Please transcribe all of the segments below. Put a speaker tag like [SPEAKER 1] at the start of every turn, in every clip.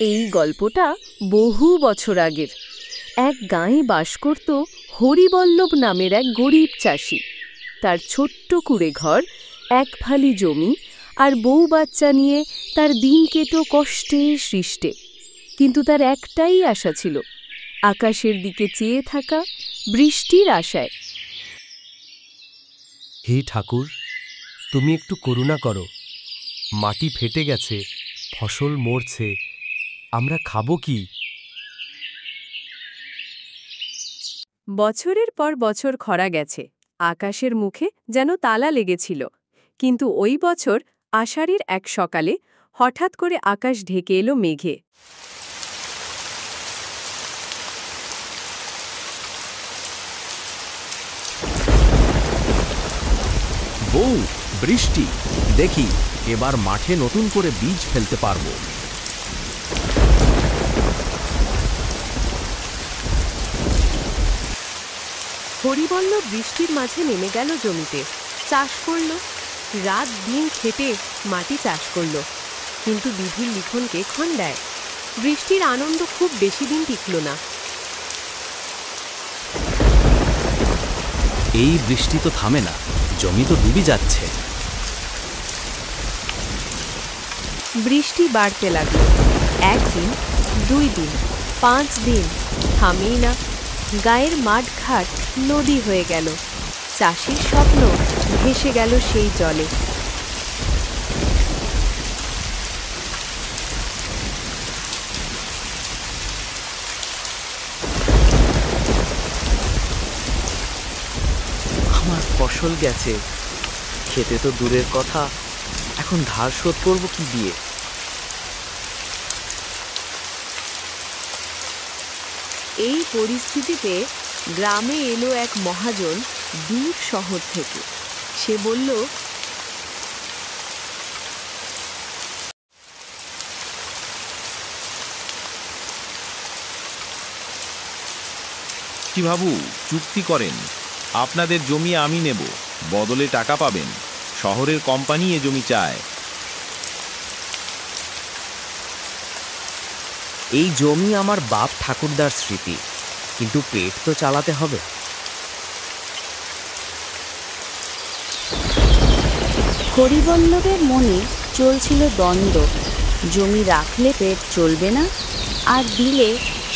[SPEAKER 1] এই গল্পটা বহু বছর আগের। এক গাঁয়ে বাস করত হরিবল্লভ নামের এক গরিব চাষি। তার ছোট্ট কুঁড়ে ঘর, এক ফালি জমি আর বউ বাচ্চা নিয়ে তার দিন কেট কষ্টে সৃষ্টে। কিন্তু তার একটাই আশা ছিল, আকাশের দিকে চেয়ে থাকা, বৃষ্টির আশায়।
[SPEAKER 2] হে ঠাকুর, তুমি একটু করুণা করো। মাটি ফেটে গেছে, ফসল মরছে, আমরা খাবো কি?
[SPEAKER 1] বছরের পর বছর খরা গেছে, আকাশের মুখে যেন তালা লেগেছিল। কিন্তু ওই বছর আষাঢ়ের এক সকালে হঠাৎ করে আকাশ ঢেকে এলো মেঘে।
[SPEAKER 3] বউ, বৃষ্টি! দেখি এবার মাঠে নতুন করে বীজ ফেলতে পারবো।
[SPEAKER 1] হরিবল্লভ বৃষ্টির মাঝে নেমে গেল জমিতে, চাষ করল। রাত দিন খেটে মাটি চাষ করল, কিন্তু বিধির লিখনকে খণ্ডায়। বৃষ্টির আনন্দ খুব বেশি দিন টিকল না।
[SPEAKER 3] এই বৃষ্টি তো থামে না, জমি তো ডুবে যাচ্ছে।
[SPEAKER 1] বৃষ্টি বাড়তে লাগলো। একদিন, 2 দিন, 5 দিন, থামেই না। গায়ের মাঠঘাট নদী হয়ে গেল। চাষির স্বপ্ন ভেসে গেল সেই জলে।
[SPEAKER 4] আমার ফসল গেছে, খেতে তো দূরের কথা, এখন ধার শোধ করব কি দিয়ে?
[SPEAKER 1] এই পরিস্থিতিতে গ্রামে এলো এক মহাজন দূর শহর থেকে। সে বলল,
[SPEAKER 5] কি বাবু, চুক্তি করেন, আপনাদের জমি আমি নেব, বদলে টাকা পাবেন। শহরের কোম্পানি এ জমি চায়।
[SPEAKER 4] এই জমি আমার বাপ ঠাকুরদার স্মৃতি, কিন্তু পেট তো চালাতে হবে।
[SPEAKER 6] হরিবল্লভের মনে চলছিল দ্বন্দ্ব। জমি রাখলে পেট চলবে না, আর দিলে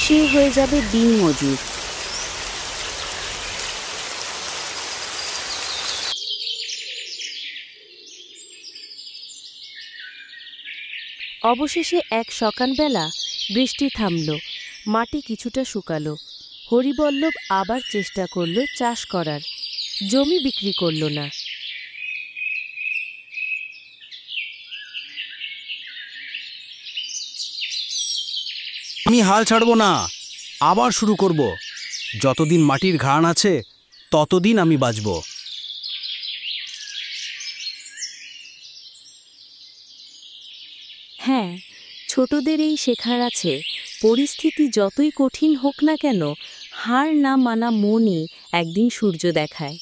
[SPEAKER 6] সে হয়ে যাবে দিনমজুর।
[SPEAKER 1] অবশেষে এক সকালবেলা বৃষ্টি থামল, মাটি কিছুটা শুকালো। হরিবল্লভ আবার চেষ্টা করল চাষ করার। জমি বিক্রি করল না।
[SPEAKER 3] আমি হাল ছাড়বো না, আবার শুরু করব। যতদিন মাটির ঘ্রাণ আছে ততদিন আমি বাঁচব।
[SPEAKER 1] হ্যাঁ, ছোটদের এই শেখার আছে, পরিস্থিতি যতই কঠিন হোক না কেন, হার না মানা মনই একদিন সূর্য দেখায়।